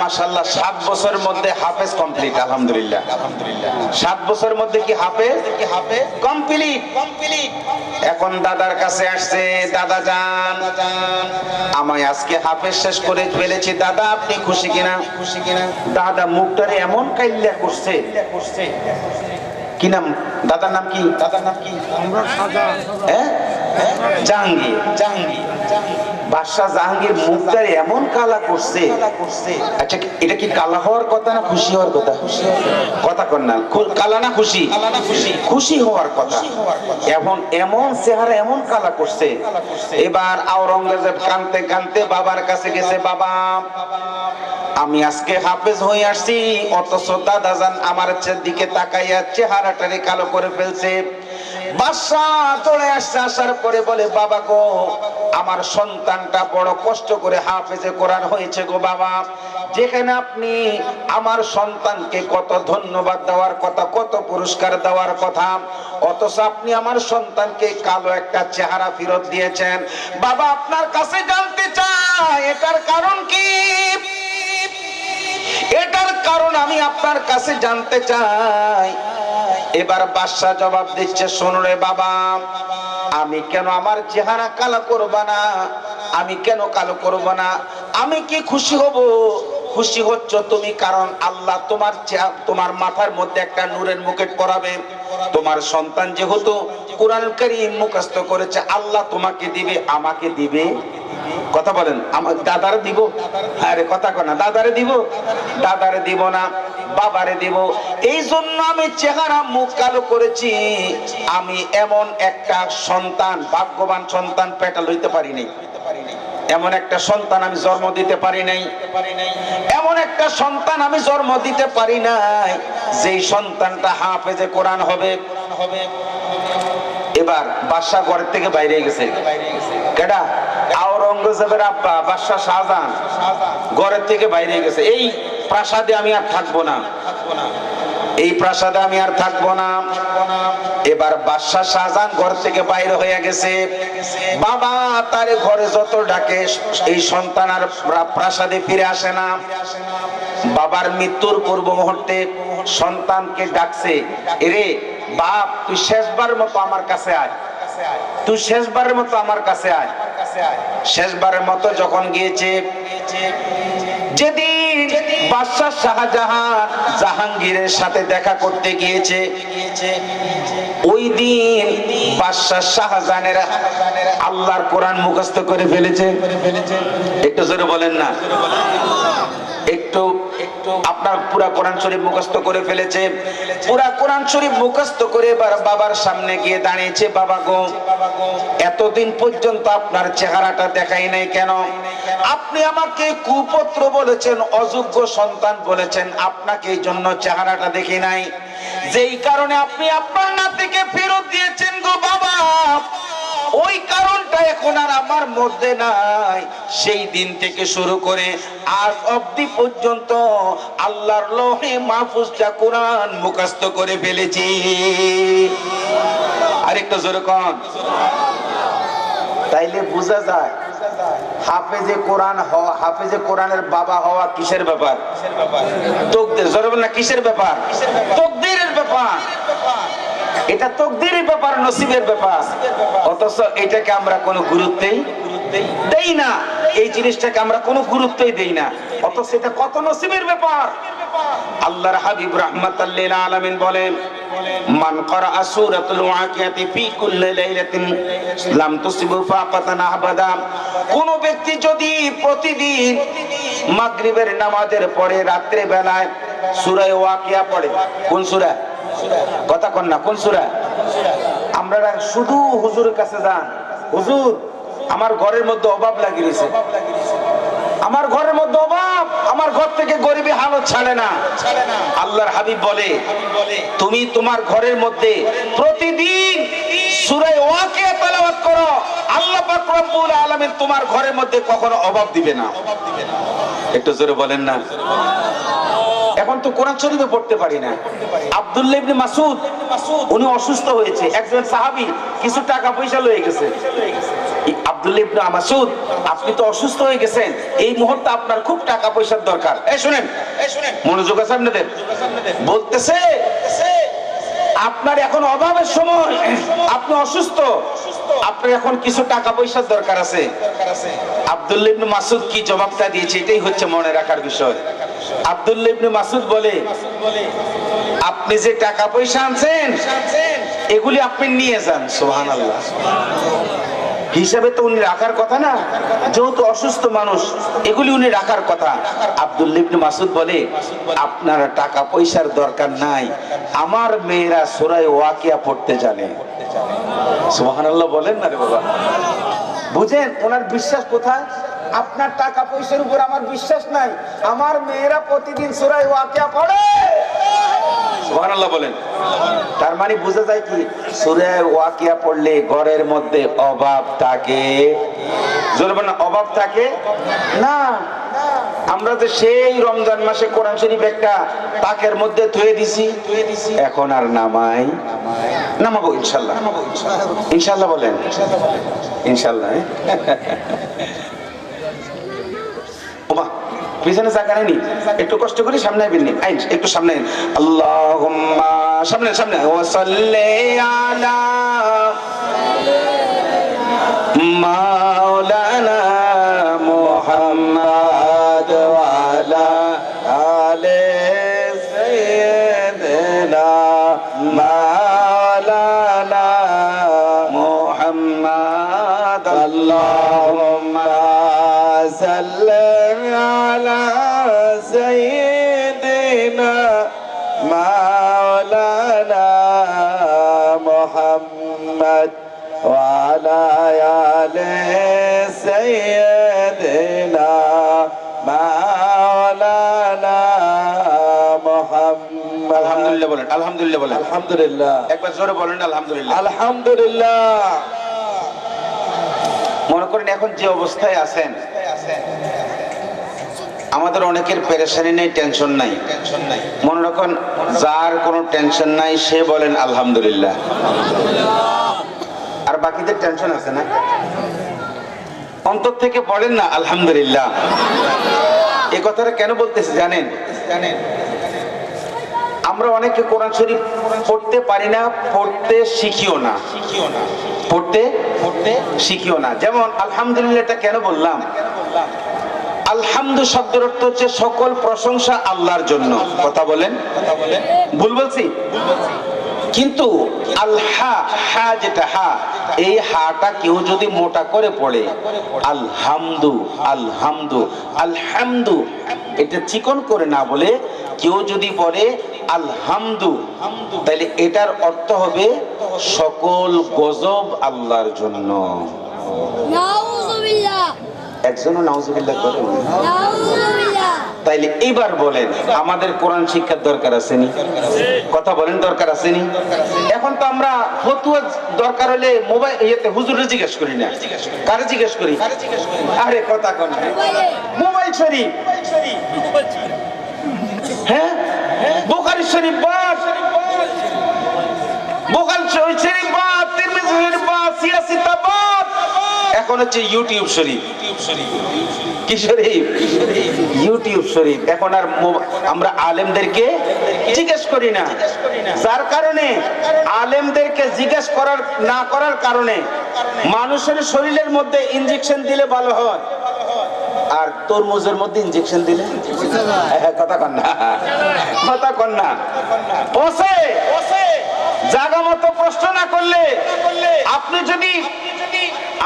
মাশাআল্লাহ 7 বছরের মধ্যে হাফেজ কমপ্লিট। আলহামদুলিল্লাহ 7 বছরের মধ্যে কি হাফেজ কমপ্লিট। এখন দাদার কাছে আসছে, দাদা জান আমি আজকে হাফেজ শেষ করে ফেলেছি, দাদা আপনি খুশি কিনা? দাদা মুখটারে এমন কাইল্লা করছে। কি নাম দাদার নাম? কি আমরা সাজা জাহাঙ্গীর। বাদশাহ জাহাঙ্গীর মুখটারে এমন কালা করছে। আচ্ছা এটা কি কালা হওয়ার কথা না খুশি হওয়ার কথা? কথা কর না, কালা না খুশি? খুশি হওয়ার কথা। এখন এমন চেহারা এমন কালা করছে। এবার আওরঙ্গজেব কানতে কানতে বাবার কাছে গেছে, বাবা আমি আজকে হাফেজ হয়ে আসছি, অথচ দাদা জান আমার দিকে তাকাইয়া চেহারাটারে কালো করে ফেলছে। বাদশাহ দৌড়ে আসছে, আসার পরে বলে বাবা গো আমার সন্তানটা বড় কষ্ট করে হাফেজে কোরআন হয়েছে গো বাবা, যেখানে আপনি আমার সন্তানকে কত ধন্যবাদ দেওয়ার কথা, কত পুরস্কার দেওয়ার কথা, অথচ আপনি আমার সন্তানকে কালো একটা চেহারা ফেরত দিয়েছেন। বাবা আপনার কাছে জানতে চাই এটার কারণ কি? এটার কারণ আমি আপনার কাছে জানতে চাই। এবার বাদশাহ জবাব দিচ্ছে, শোনো রে বাবা, আমি কেন আমার চেহারা কালো করব না? আমি কেন কালো করব না? আমি কি খুশি হব? খুশি হচ্ছ তুমি, কারণ আল্লাহ তোমার মাথার মধ্যে একটা নূরের মুকুট পরাবে। তোমার সন্তান যেহেতু কোরআন কারীম মুখস্থ করেছে, আল্লাহ তোমাকে দিবে, আমাকে দিবে। কথা বলেন, আমার দাদারে দিব? আরে কথা কর না, দাদারে দিব? দাদারে দিব না, বাবারে দিব। এই জন্য আমি চেহারা মুখ কালো করেছি। আমি এমন একটা সন্তান, ভাগ্যবান সন্তান পেটে লইতে পারি নাই। এমন একটা সন্তান আমি জন্ম দিতে পারি নাই। এমন একটা সন্তান আমি জন্ম দিতে পারি নাই যেই সন্তানটা হাফেজে কোরআন হবে। এবার বাদশাহ ঘরের থেকে বাইরে গেছে। কেডা? আওরঙ্গজেবের আব্বা বাদশাহ শাহজাহান ঘরের থেকে বাইরে গেছে। এই প্রাসাদে আমি আর থাকবো না, এই প্রাসাদে আমি আর থাকবো না। এবার বাদশাহ শাহজাহান ঘর থেকে বাইরে হয়ে গেছে। বাবা তারে ঘরে যত ডাকে, এই সন্তান আর প্রাসাদে ফিরে আসে না। বাবার মৃত্যুর পূর্ব মুহূর্তে সন্তানকে ডাকছে, এরে বাপ তুই শেষবারের মতো আমার কাছে আয়, তুই শেষবারের মতো আমার কাছে আয়। শেষবারের মতো যখন গিয়েছে, যেদিন বাদশাহ শাহজাহান জাহাঙ্গীরের সাথে দেখা করতে গিয়েছে, ওই দিন বাদশাহ শাহজাহানের আল্লাহর কোরআন মুখস্থ করে ফেলেছে। একটু জোরে বলেন না, একটু আপনার পুরা কোরআন শরীফ মুখস্থ করে ফেলেছে। পুরা কোরআন শরীফ মুখস্থ করে এবার বাবার সামনে গিয়ে দাঁড়িয়েছে। বাবা গো এতদিন পর্যন্ত আপনার চেহারাটা দেখাই নাই কেন? আপনি আমাকে কুপুত্র বলেছেন, অযোগ্য সন্তান বলেছেন, আপনাকে এই জন্য চেহারাটা দেখি নাই। যেই কারণে আপনি আপনার নাতিকে ফেরত দিয়েছেন গো বাবা, ওই কারণটা এখন আর আমার মধ্যে নাই। সেই দিন থেকে শুরু করে আজ অবধি পর্যন্ত আল্লাহর লৌহে মাহফুজটা কোরআন মুখস্থ করে ফেলেছি। আরেকটা জোরে কোন। তাইলে বোঝা যায় হাফেজে কোরআন হওয়া, হাফেজে কোরআনের বাবা হওয়া কিসের ব্যাপার? তকদীর। জোরে বলেন না, কিসের ব্যাপার? তকদীরের ব্যাপার। এটা তকদীরের ব্যাপার, নসিবের ব্যাপার। অথচ এটাকে আমরা কোনো গুরুত্বই দেই না। এই জিনিসটাকে আমরা কোনো গুরুত্বই দেই না, অথচ এটা কত নসিবের ব্যাপার। আল্লাহর হাবিব রাহমাতাল লিল আলামিন বলেন, মান ক্বারা সূরাতুল ওয়াকিয়াতি ফি কুল্লি লাইলাতিন লাম তুসিবু ফাকাতান আবাদা। কোন ব্যক্তি যদি প্রতিদিন মাগরিবের নামাজের পরে রাত্রে বেলায় সূরা ওয়াকিয়া পড়ে, কোন সূরা? কথা কন না, কোন সূরা? আমরা শুধু হুজুরের কাছে যান, হুজুর আমার ঘরের মধ্যে অভাব লাগিয়েছে, আমার ঘরের মধ্যে অভাব, আমার ঘর থেকে গরিবী হালত ছাড়ে না। আল্লাহর হাবিব বলে, তুমি তোমার ঘরের মধ্যে প্রতিদিন সূরা ওয়াকিয়া তেলাওয়াত করো, আল্লাহ পাক রব্বুল আলামিন তোমার ঘরের মধ্যে কখনো অভাব দিবে না। একটু জোরে বলেন না। এখন তো কোরআন শরীফে পড়তে পারি না। আব্দুল্লাহ ইবনে মাসউদ উনি অসুস্থ হয়েছে, একজন সাহাবী কিছু টাকা পয়সা লয়ে গেছে। আব্দুল্লাহ ইবনে মাসউদ, আপনি তো অসুস্থ হয়ে গেছেন, এই মুহূর্তে আপনার খুব টাকা পয়সার দরকার। এই শুনেন, মনোযোগ আছে আপনাদের। বলতেছে আপনার এখন অভাবের সময়, আপনি অসুস্থ, আপনার এখন কিছু টাকা পয়সার দরকার আছে। আব্দুল্লাহ ইবনে মাসউদ কি জবাবটা দিয়েছে, এটাই হচ্ছে মনে রাখার বিষয়। আব্দুল্লাহ ইবনে মাসউদ বলে, আপনি যে টাকা পয়সা আনছেন এগুলি আপনি নিয়ে যান। সুবহানাল্লাহ। হিসাবে তো উনি রাখার কথা না, যেহেতু অসুস্থ মানুষ, এগুলি উনি রাখার কথা। আব্দুল্লাহ ইবনে মাসউদ বলে, আপনার টাকা পয়সার দরকার নাই, আমার মেয়েরা সূরা ওয়াকিয়া পড়তে জানে। সুবহানাল্লাহ বলেন না রে বাবা। বুঝেন ওনার বিশ্বাস কোথায়? আপনার টাকা পয়সার উপর আমার বিশ্বাস নাই, আমার মেয়েরা প্রতিদিন সূরা ওয়াকিয়া পড়ে। সুবহানাল্লাহ বলেন। তার মানে বোঝা যায় কি, সূরা ওয়াকিয়া পড়লে ঘরের মধ্যে অভাব থাকে? জোরে বলেন, অভাব থাকে না। আমরা তো সেই রমজান মাসে কোরআন শরীফ একটা তাকের মধ্যে থুয়ে দিছি, এখন আর নামাবো ইনশাআল্লাহ। ইনশাআল্লাহ বলেন, ইনশাআল্লাহ। ওমা পিছনে জায়গা নেই, একটু কষ্ট করে সামনে আইবেন, একটু সামনে। আল্লাহুম্মা, সামনে সামনে। ওয়া সাল্লি আলা মাওলানা মুহাম্মাদ ওয়া আলা আলি সাইয়্যিদিনা মাওলানা মুহাম্মাদ। আল্লাহুম্মা সাল্লি আলা সাইয়্যিদিনা মাওলানা মুহাম্মাদ ওয়া আলা আলি সাইয়্যিদিনা মাওলানা মুহাম্মাদ। আলহামদুলিল্লাহ বলেন, আলহামদুলিল্লাহ বলেন, আলহামদুলিল্লাহ। একবার জোরে বলেন আলহামদুলিল্লাহ, আলহামদুলিল্লাহ। মনে করেন এখন যে অবস্থায় আছেন, আমাদের অনেকের পেরেশানি নেই, টেনশন নাই। মনে রাখুন, যার কোনো টেনশন নাই সে বলেন আলহামদুলিল্লাহ। আর বাকিদের টেনশন আছে না, অন্তর থেকে বলেন না আলহামদুলিল্লাহ। এই কথাটা কেন বলতেছি জানেন? আমরা অনেকে কোরআন শরীফ পড়তে পারি না, পড়তে শিখিও না, পড়তে শিখিও না। যেমন আলহামদুলিল্লাহটা কেন বললাম? আলহামদু শব্দের অর্থ হচ্ছে সকল প্রশংসা আল্লাহর জন্য। কথা বলেন, ভুল বলছি? কিন্তু আলহা, হা যেটা হা, এই হাটা কেউ যদি মোটা করে পড়ে, আলহামদু আলহামদু আলহামদু, এটা চিকন করে না বলে কেউ যদি পড়ে আলহামদু, তাহলে এটার অর্থ হবে সকল গজব আল্লাহর জন্য। নাউযুবিল্লাহ। একজনও নাউযুবিল্লাহ করে? তাইলে এবার বলেন, আমাদের কোরআন শিক্ষার দরকার আসেনি? কথা বলেন, দরকার আসেনি? এখন তো আমরা ফতোয়া দরকার হলে মোবাইল ইয়েতে হুজুরে জিজ্ঞেস করি না, কারে জিজ্ঞেস করি? আরে কথা কোন মোবাইল শরীফ, হ্যাঁ বুখারী শরীফ বাদ, বুখারী শরীফ বাদ, তিরমিজি শরীফ বাদ, সিয়াসিতা বাদ, এখন হচ্ছে ইউটিউব শরীফ। কি শরীফ? ইউটিউব শরীফ। এখন আর আমরা আলেমদেরকে জিজ্ঞেস করি না, যার কারণে আলেমদেরকে জিজ্ঞেস করার না করার কারণে মানুষের শরীরের মধ্যে ইনজেকশন দিলে ভালো হয়, আর তরমুজের মধ্যে ইনজেকশন দিলে কথা কন না, কথা কন না, পচে জায়গা মতো প্রশ্ন না করলে। আপনি যদি,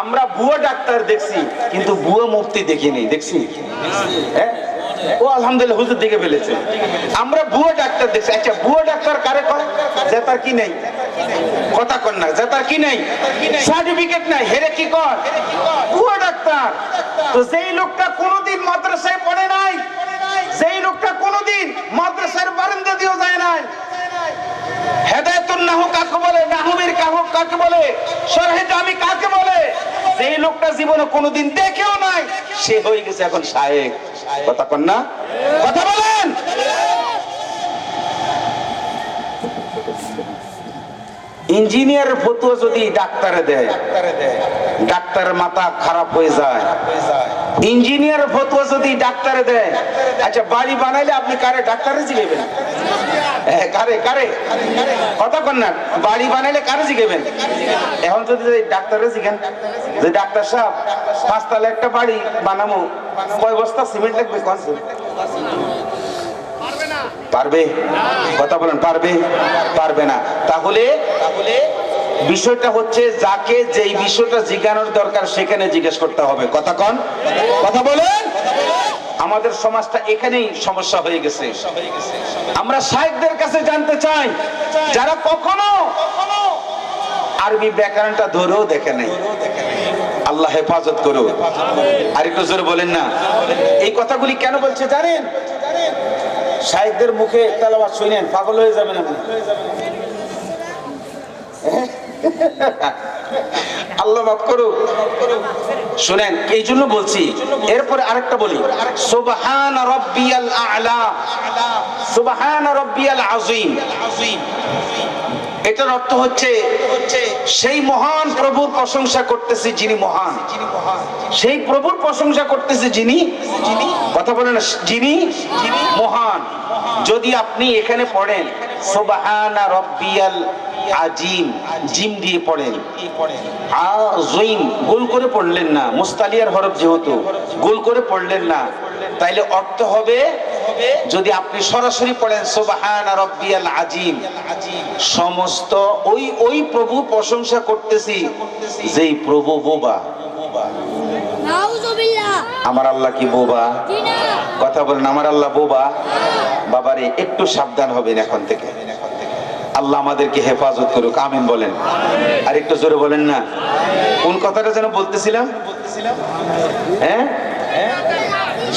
আমরা ভুয়া ডাক্তার দেখছি কিন্তু ভুয়া মুফতি দেখিনি, দেখছি? হ্যাঁ, ও আলহামদুলিল্লাহ হুজুর দেখে ফেলেছে। আমরা ভুয়া ডাক্তার দেখছি। আচ্ছা, ভুয়া ডাক্তার কারে কয়? যে তার কি নেই, কথা কন না, যে তার কি নেই, সার্টিফিকেট নাই, হেরে কি কর? ভুয়া ডাক্তার। তো যেই লোকটা কোনোদিন মাদ্রাসায় পড়ে নাই, যেই লোকটা কোনোদিন মাদ্রাসার বারান্দা দিয়েও যায় নাই, হেদায়েতুন নাহু কাকে বলে, নাহবীর কাকে বলে, শরহে জামি কাকে বলে, যেই লোকটা জীবনে কোনোদিন দেখেও নাই, সে হয়ে গেছে এখন শায়েখ। কথা কন না, কথা বলেন। ইঞ্জিনিয়ারের ফতোয়া যদি ডাক্তারে দেয়, ডাক্তারের মাথা খারাপ হয়ে যায়। ইঞ্জিনিয়ার ফতোয়া যদি ডাক্তারে দেয়, আচ্ছা বাড়ি বানাইলে আপনি কারে ডাক্তারে জিগাবেন? কারে কারে কথা কন না, বাড়ি বানাইলে কারে জিগাবেন? এখন যদি ডাক্তারে জিগান যে ডাক্তার সাহেব 5 তলা একটা বাড়ি বানাবো, কয় বস্তা সিমেন্ট লাগবে? কোন পারবে? কথা বলেন, পারবে? পারবে না। তাহলে বিষয়টা হচ্ছে যাকে যেই বিষয়টা জিজ্ঞানোর দরকার সেখানে জিজ্ঞেস করতে হবে। কথা কন, কথা বলেন। আমাদের সমাজটা এখানেই সমস্যা হয়ে গেছে। আমরা শায়েখদের কাছে জানতে চাই যারা কখনো আরবি ব্যাকরণটা ধরেও দেখে নাই। আল্লাহ হেফাজত করো। আর একটু জোরে বলেন না। এই কথাগুলি কেন বলছে জানেন? শায়েখদের মুখে তেলাওয়াত শুনেন পাগল হয়ে যাবেন আপনি। আল্লাহ মাফ করুক। শুনেন, এই জন্য বলছি। এরপরে আরেকটা বলি, সুবহান রাব্বিয়াল আ'লা, সুবহান রাব্বিয়াল আযীম। এটার অর্থ হচ্ছে সেই মহান প্রভুর প্রশংসা করতেছি যিনি মহান, সেই প্রভুর প্রশংসা করতেছি যিনি, কথা বলেন, যিনি মহান। যদি আপনি এখানে পড়েন সুবহানা রাব্বিয়াল আযীম, জিম দিয়ে পড়েন, আযীম গোল করে পড়লেন না, মুস্তালিয়ার হরফ যেহেতু গোল করে পড়লেন না, তাইলে অর্থ হবে, যদি আপনি সরাসরি পড়েন সুবহানা রাব্বিয়াল আযীম, সমস্ত ওই প্রভু প্রশংসা করতেছি যেই প্রভু বোবা। আমার আল্লাহ কি বোবা? কথা বলেন, আমার আল্লাহ বোবা? বাবারে একটু সাবধান হবেন এখন থেকে। আল্লাহ আমাদেরকে হেফাজত করুক, আমিন বলেন। আর একটু জোরে বলেন না। কোন কথাটা যেন বলতেছিলাম? হ্যাঁ,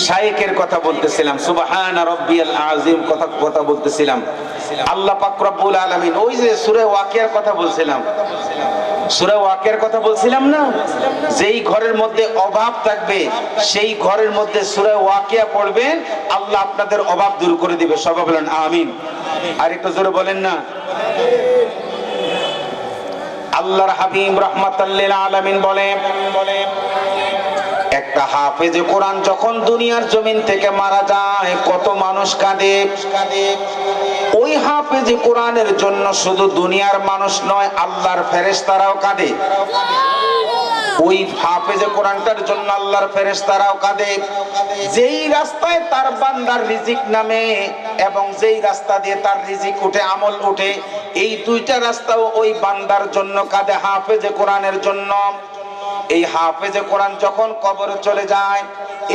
শায়েখের কথা বলতেছিলাম, সুবহানা রাব্বিয়াল আযীম কথা বলতেছিলাম। আল্লাহ পাক রব্বুল আলামিন, ওই যে সূরা ওয়াকিয়ার কথা বলছিলাম, সূরা ওয়াকিয়ার কথা বলছিলাম না, যেই ঘরের মধ্যে অভাব থাকবে সেই ঘরের মধ্যে সূরা ওয়াকিয়া পড়বেন, আল্লাহ আপনাদের অভাব দূর করে দিবে। সবাই বলেন আমিন। আর একটু জোরে বলেন না। আল্লাহর হাবিব রাহমাতাল লিল আলামিন বলেন, একটা হাফেজে কোরআন যখন দুনিয়ার জমিন থেকে মারা যায় কত মানুষ কাঁদে। ওই হাফেজে কোরআনের জন্য শুধু দুনিয়ার মানুষ নয়, আল্লাহর ফেরেশতারাও কাঁদে। ওই হাফেজে কোরআনটার জন্য আল্লাহর ফেরেশতারাও কাঁদে। যেই রাস্তায় তার বান্দার রিজিক নামে এবং যেই রাস্তা দিয়ে তার রিজিক উঠে, আমল উঠে, এই দুইটা রাস্তাও ওই বান্দার জন্য কাঁদে, হাফেজে কোরআনের জন্য। এই হাফেজে কোরআন যখন কবরে চলে যায়,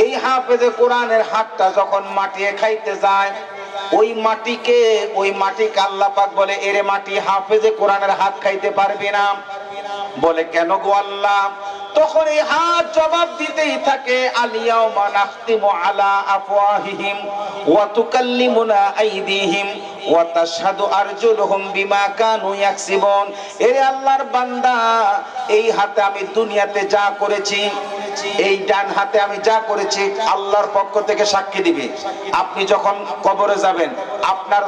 এই হাফেজে কোরআনের হাতটা যখন মাটিয়ে খাইতে যায়, ওই মাটিকে আল্লাহ পাক বলে, এরে মাটি, হাফেজে কোরআনের হাত খাইতে পারবি না। বলে কেন গো আল্লাহ? তখন এই হাত জবাব দিতেই থাকে, আলিয়াউমা নাখতিমু আলা আফওয়াহিহিম ওয়া তুকাল্লিমুনা আইদিহিম ওয়া তাশহাদু আরজুলুহুম বিমা কানু ইয়াকসিবুন। এরে আল্লাহর বান্দা, এই হাতে আমি দুনিয়াতে যা করেছি, এই ডান হাতে আমি যা করেছি, আল্লাহর পক্ষ থেকে সাক্ষী দিবে। আপনি যখন কবরে যাবেন, আপনার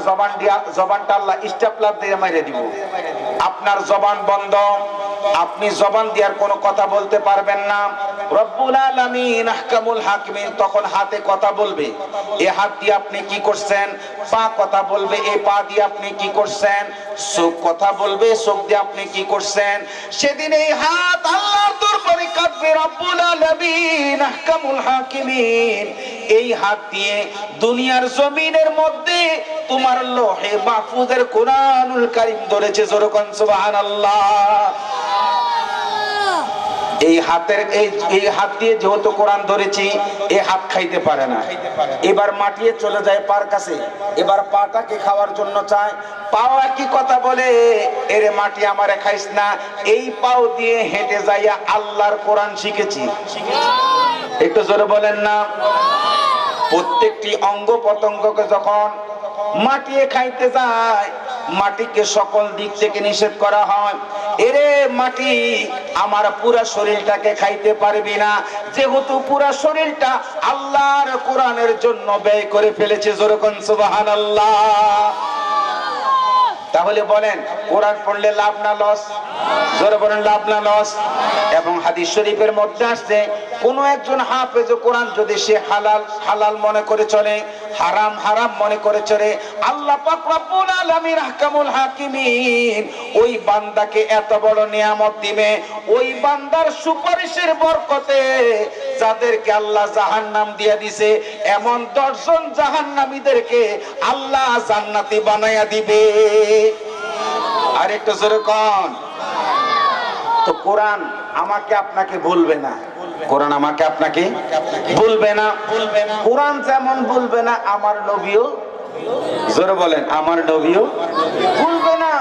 জবানটা আল্লাহ স্টেপলার দিয়ে মেরে দিব। আপনার জবান বন্ধ, আপনি জবান দিয়ার কোনো কথা বলতে পারবেন না। রব্বুল আলামিন আহকামুল হাকিমিন তখন হাতে কথা বলবে, এই হাত দিয়ে আপনি কি করছেন? পা কথা বলবে, এই পা দিয়ে আপনি কি করছেন? চোখ কথা বলবে, চোখ দিয়ে আপনি কি করছেন? সেদিন এই হাত আল্লাহর দরবারে কাঁদবে। রব্বুল আলামিন আহকামুল হাকিমিন এই হাত দিয়ে দুনিয়ার জমিনের মধ্যে তোমার লোহে মাহফুজের কোরআনুল কারীম ধরেছে। জোরে কোন সুবহানাল্লাহ। এই হাত দিয়ে যেহেতু কোরআন ধরেছি, এই হাত খাইতে পারে না। এবার মাটিয়ে চলে যায় পার কাছে, এবার পাটাকে খাওয়ার জন্য চায়। পাও কি কথা বলে, এরে মাটি আমারে খাইস না। এই পাও দিয়ে হেঁটে যাইয়া আল্লাহর কোরআন শিখেছি। একটু জোরে বলেন না। প্রত্যেকটি অঙ্গ প্রত্যঙ্গকে যখন মাটিয়ে খাইতে যায়, মাটিকে সকল দিক থেকে নিষেধ করা হয়, এরে মাটি আমার পুরা শরীরটাকে খাইতে পারবি না, যেহেতু পুরা শরীরটা আল্লাহর কোরআনের জন্য ব্যয় করে ফেলেছে। জোরে কোন সুবহানাল্লাহ। তাহলে বলেন কোরআন পড়লে লাভ না লস? জোরে বলেন লাভ না লস? এবং হাদিস শরীফের মধ্যে আসছে কোন একজন হাফেজ কোরআন যদি সে হালাল হালাল মনে করে চলে, হারাম হারাম মনে করে চলে, আল্লাহ পাক রব্বুল আলামিন আহকামুল হাকিমিন ওই বান্দাকে এত বড় নিয়ামত দিবে, ওই বান্দার সুপারিশের বরকতে যাদেরকে আল্লাহ জাহান্নাম দিয়ে দিছে এমন 10 জন জাহান্নামীদেরকে আল্লাহ জান্নাতি বানায়া দিবে। আর একটু জোরে কোন। তো কোরআন আমাকে আপনাকে ভুলবে না, কোরআন আমাকে আপনাকে ভুলবে না। কোরআন যেমন ভুলবে না আমার নবীও, জোরে বলেন আমার নবীও ভুলবে না।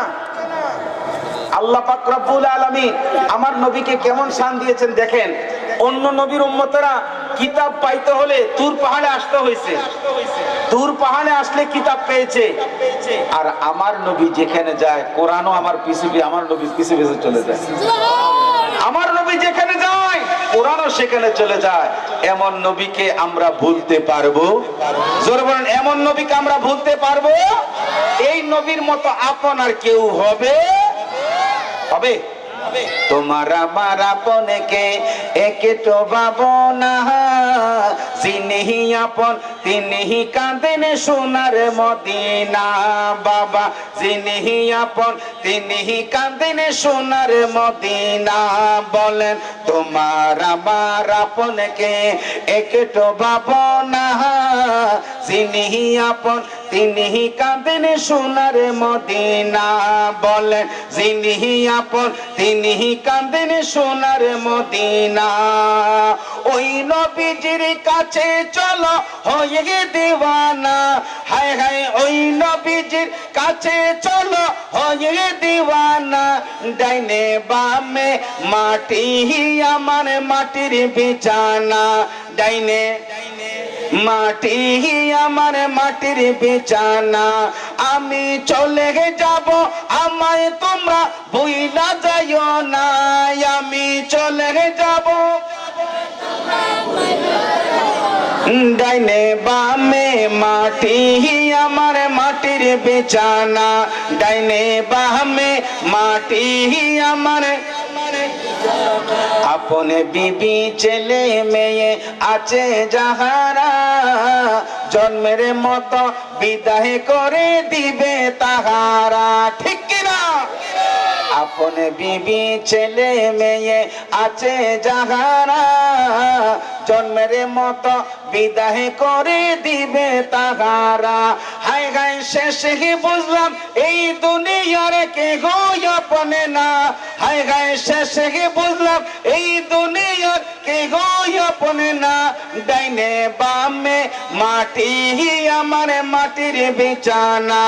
আল্লাহ পাক রব্বুল আলামিন আমার নবীকে কেমন শান দিয়েছেন দেখেন। অন্য নবীর উম্মতেরা কিতাব পাইতে হলে তুর পাহাড়ে আসতে হয়েছে, তুর পাহাড়ে আসলে কিতাব পেয়েছে, আর আমার নবী যেখানে যায় কোরআনও আমার পিছু আমার নবীর পিছু পিছু চলে যায়। আমার নবী যেখানে যায় কোরআনও সেখানে চলে যায়। এমন নবীকে আমরা ভুলতে পারবো? জোরে বলেন এমন নবীকে আমরা ভুলতে পারবো? এই নবীর মতো আপন আর কেউ হবে? হবে? তোমার আমার আপনকে একটু ভাবনা, যিনি আপন তিনি কাঁদেন সোনার মদিনা। বাবা যিনি আপন তিনি কাঁদেন সোনার মদিনা। বলেন তোমার আমার আপনকে একটু ভাবনা, যিনি আপন তিনি কাঁদেন সোনার মদিনা। বলেন যিনি আপন তিনি কাঁদেন সোনার মদিনা। ওই নবীজির কাছে চলো হয়ে দিওয়ানা, হায় হায় ওই নবীজির কাছে চলো হয়ে দিওয়ানা। ডাইনে বামে মাটি আমার মাটির বিছানা, ডাইনে মাটি আমার মাটির বিছানা। আমি চলে যাব আমায় তোমরা ভুইলা যাইও না, আমি চলে যাব ডাইনে বামে মাটি আমার মাটির বিছানা, ডাইনে বামে মাটি আমার। আপন বিবি ছেলে মেয়ে আছে যাহারা, জন্মের মতো বিদায় করে দিবে তাহারা, ঠিক কিনা? আপন বিবি ছেলে মেয়ে আছে যাহারা, জন্মের মতো বিদায় করে দিবে তাহারা। হায় হায় শেষে বুঝলাম এই দুনিয়ার কেহ আপনে না, হায় হায় শেষে বুঝলাম এই দুনিয়ার কেহ আপনে না। ডাইনে বামে মাটি আমার মাটির বিছানা,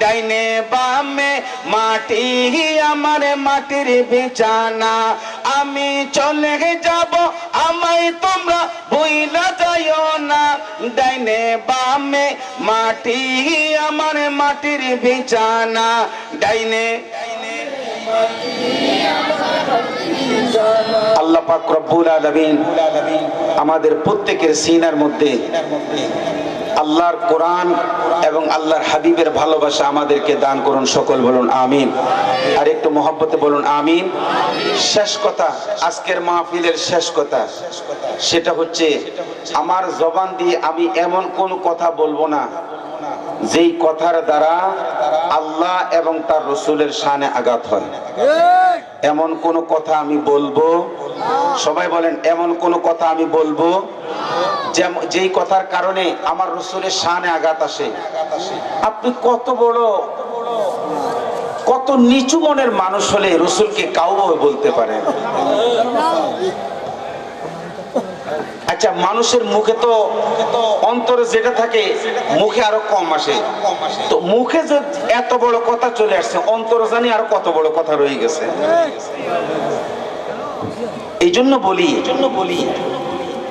ডাইনে বামে মাটি আমার মাটির বিছানা। আমি চলে যাব আমায় তোমরা ভুইলা যাইও না, ডাইনে বামে মাটি আমার মাটির বিছানা, ডাইনে। আল্লাহ পাক রব্বুল আলামিন আমাদের প্রত্যেকের সিনার মধ্যে আল্লাহর কোরআন এবং আল্লাহর হাবিবের ভালোবাসা আমাদেরকে দান করুন, সকল বলুন আমিন। আর একটু মহব্বতে বলুন আমিন। শেষ কথা, আজকের মাহফিলের শেষ কথা, সেটা হচ্ছে আমার জবান দিয়ে আমি এমন কোন কথা বলবো না যেই কথার দ্বারা আল্লাহ এবং তার রসুলের শানে আঘাত হয়। এমন কোন কথা আমি বলবো, সবাই বলেন এমন কোন কথা আমি বলবো যেই কথার কারণে আমার রসুলের শানে আঘাত আসে। আপনি কত বড় কত নিচু মনের মানুষ হলে রসুলকে কাউভাবে বলতে পারেন? আচ্ছা, মানুষের মুখে তো অন্তরে যেটা থাকে মুখে আরো কম আসে, তো মুখে যে এত বড় কথা চলে আসছে, অন্তরে জানি আরো কত বড় কথা রয়ে গেছে। এই জন্য বলি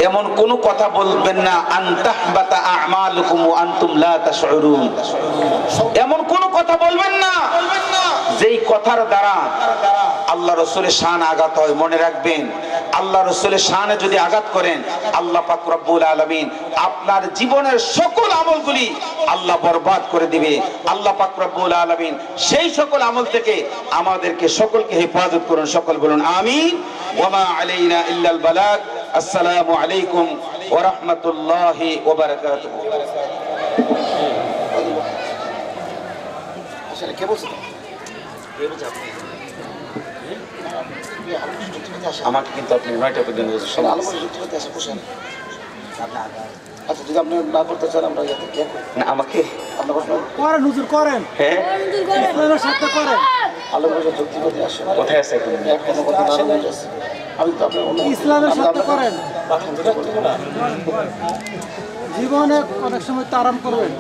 এমন কোন কথা বলবেন না আনতাহবাতা আমালুকুম ওয়া আনতুম লা তাশউরুন। এমন কোন কথা বলবেন না যেই কথার দ্বারা আল্লাহ রসুলের শান আঘাত হয়। মনে রাখবেন, আল্লাহ রসুলের শানে যদি আঘাত করেন, আল্লাহ পাক রব্বুল আলামিন আপনার জীবনের সকল আমলগুলি আল্লাহ বরবাদ করে দিবে। আল্লাহ পাক রব্বুল আলামিন সেই সকল আমল থেকে আমাদেরকে সকলকে হেফাজত করুন। সকল বলুন আমিন। ওয়া মা আলাইনা ইল্লাল বালাগ। আসসালামু আলাইকুম ওয়া রাহমাতুল্লাহি ওয়া বারাকাতুহু। আসলে কে বলছে? আমাকে কিন্তু আপনি 9টা পর্যন্ত আচ্ছা, যদি আপনি না করতে চান আমরা না, আমাকে করেন হুজুর, করেন। হ্যাঁ, ইসলামের সাথে করেন। কোথায় আছে আমি তো আপনার ইসলামের সাথে করেন। জীবনে অনেক সময় তো আরাম করবেন।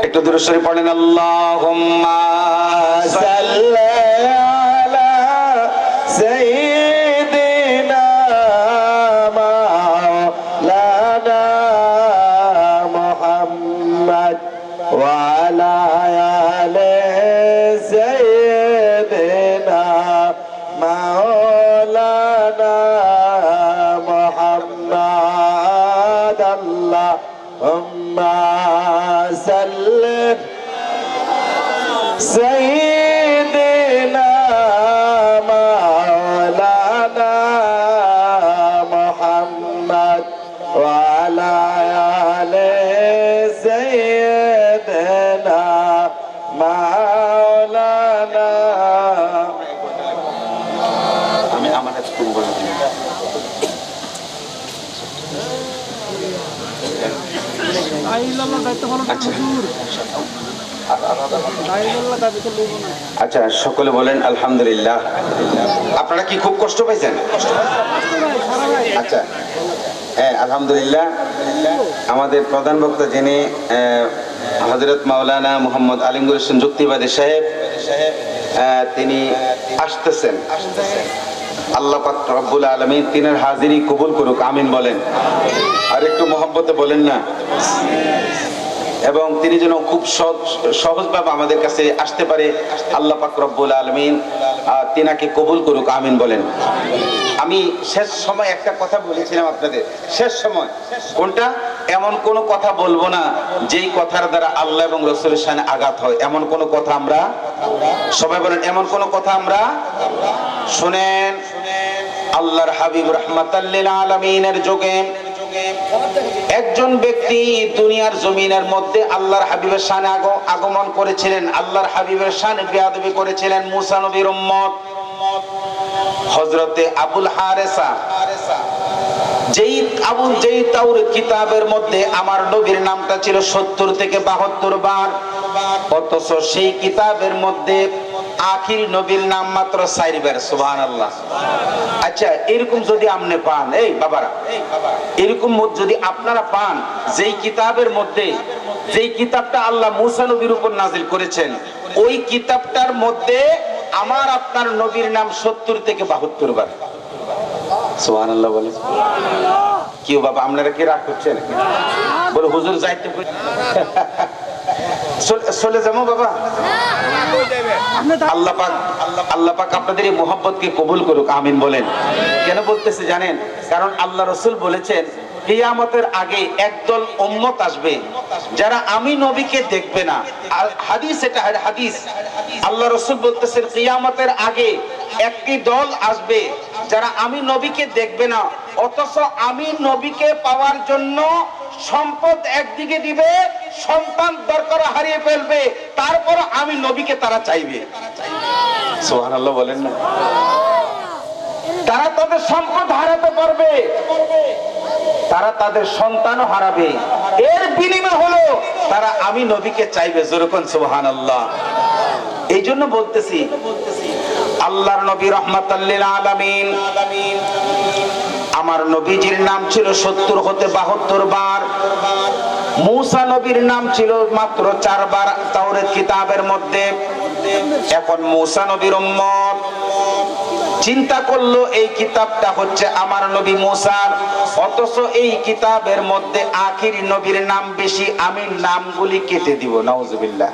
একটু দূরে সরে পড়েন, আল্লাহুম্মা সাল্লি আলা সাইয়্যিদিনা মাওলানা মুহাম্মদ ওয়া আলা আলি সাইয়্যিদিনা মাওলানা মুহাম্মদ। আল্লাহুম্মা সাল্লি সাইয়্যিদিনা মাওলানা মুহাম্মদ ওয়া আলা আলি সাইয়্যিদিনা মাওলানা। আমি আমার কাছে খুব বলে দিই, আচ্ছা সকলে বলেন আলহামদুলিল্লাহ। আপনারা কি খুব কষ্ট পাইছেন? আচ্ছা, হ্যাঁ আলহামদুলিল্লাহ। আমাদের প্রধান বক্তা যিনি হযরত মাওলানা মোহাম্মদ আলিমগীর হোসেন যুক্তিবাদী সাহেব, তিনি আসতেছেন। আল্লাহ পাক রব্বুল আলামিন তিনার হাজিরি কবুল করুক, আমিন বলেন। আর একটু মহব্বতে বলেন না। এবং তিনি যেন খুব সহজভাবে আমাদের কাছে আসতে পারে, আল্লাহ পাক রব্বুল আলামিন তিনাকে কবুল করুক, আমিন বলেন। আমি শেষ সময় একটা কথা বলেছিলাম আপনাদের, শেষ সময় কোনটা, এমন কোন কথা বলবো না যেই কথার দ্বারা আল্লাহ এবং রাসূলের শানে আঘাত হয়। এমন কোন কথা আমরা, সবাই বলেন, এমন কোন কথা আমরা শুনেন। আল্লাহর হাবিব রাহমাতাল লিল আলামিনের যুগে একজন ব্যক্তি দুনিয়ার জমিনের মধ্যে আল্লাহর হাবিবের শানে আগমন করেছিলেন। আল্লাহর হাবিবের শানে বেয়াদবি করেছিলেন মুসা নবীর উম্মত হযরতে আবুল হারেসা। যেই তাওরাত কিতাবের মধ্যে আমার নবীর নামটা ছিল 70 থেকে 72 বার, অথচ সেই কিতাবের মধ্যে আখির নবীর নাম মাত্র 4 বার। সুবহানাল্লাহ। আচ্ছা, এরকম যদি আপনি পান, এই বাবারা, এরকম যদি আপনারা পান যেই কিতাবের মধ্যে, যেই কিতাবটা আল্লাহ মুসা নবীর উপর নাজিল করেছেন, ওই কিতাবটার মধ্যে আমার আপনার নবীর নাম 70 থেকে 72 বার। সুবহানাল্লাহ বলে। কি বাবা, আপনারা কি রাগ করছেন? বলে হুজুর যাইতে চলে যাবো বাবা। আল্লাহ পাক আপনাদের এই মুহাব্বতকে কবুল করুক, আমিন বলেন। কেন বলতেছে জানেন? কারণ আল্লাহ রাসূল বলেছেন কিয়ামতের আগে একদল উম্মত আসবে যারা আমি নবীকে দেখবে না। আর হাদিস, এটা হাদিস, আল্লাহ রাসূল বলতেছেন কিয়ামতের আগে একটি দল আসবে যারা আমি নবীকে দেখবে না, অথচ আমি নবীকে পাওয়ার জন্য সম্পদ একদিকে দিবে, সন্তান দরকার হারিয়ে ফেলবে, তারপর আমি নবীকে তারা চাইবে। সুবহানাল্লাহ বলেন না। তারা তাদের সম্পদ হারাতে পারবে, তারা তাদের সন্তানও হারাবে, এর বিনিময় হলো তারা আমি নবীকে চাইবে। যেরকম সুবহানাল্লাহ। এই জন্য বলতেছি, আল্লাহর নবী রাহমাতাল লিল আলামিন, আমার নবীজির নাম ছিল 70 হতে 72 বার। মুসা নবীর নাম ছিল মাত্র 4 বার তাওরাত কিতাবের মধ্যে। এখন মুসা নবীর উম্মত চিন্তা করলো এই কিতাবটা হচ্ছে আমার নবী মুসার, অথচ এই কিতাবের মধ্যে আখির নবীর নাম বেশি, আমি নামগুলি কেটে দিব। নাউজুবিল্লাহ।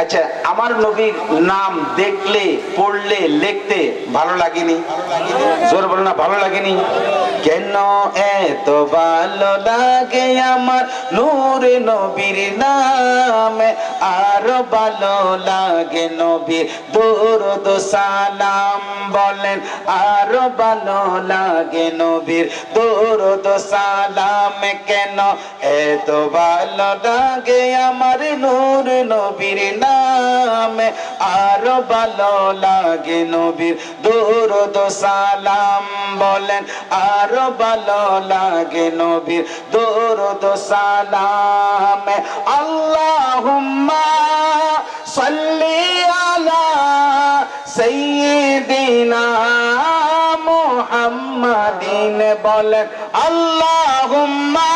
আচ্ছা, আমার নবীর নাম দেখলে, পড়লে, লিখতে ভালো লাগেনি? জোর বলো না, ভালো লাগেনি? কেন এত ভালো লাগে আমার নূরে নবীর নামে, আরো ভালো লাগে নবীর দরুদ সালাম। বলেন আরো ভালো লাগে নবীর দরুদ সালাম। কেন এত ভালো লাগে আমার নূরে নবীর নামে, আরো ভালো লাগে নবীর দরুদ সালাম। বলেন আরো ভালো লাগে নবীর দরুদ সালাম। আল্লাহুম্মা সাল্লি আলা সাইয়্যিদিনা মুহাম্মাদিন। বলেন আল্লাহুম্মা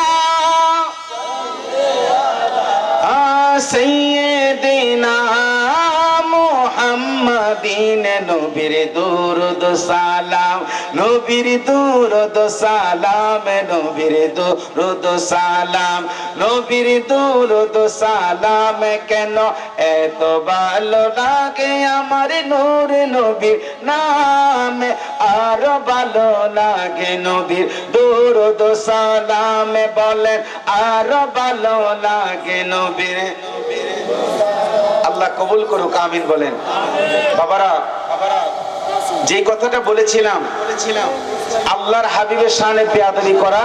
সাইয়্যিদিনা মুহাম্মাদিন। নবীর দরুদ সালাম, নবীর দরুদ সালাম, নবীর দরুদ সালাম, নবীর দরুদ সালাম। কেন এত ভালো লাগে আমার নূরে নবীর নামে, আরো ভালো লাগে নবীর দরুদ সালাম। বলেন আরো ভালো লাগে নবীর। আল্লাহ কবুল করুক, আমিন বলেন। বাবারা, যে কথাটা বলেছিলাম, আল্লাহর হাবিবের শানে বেয়াদবি করা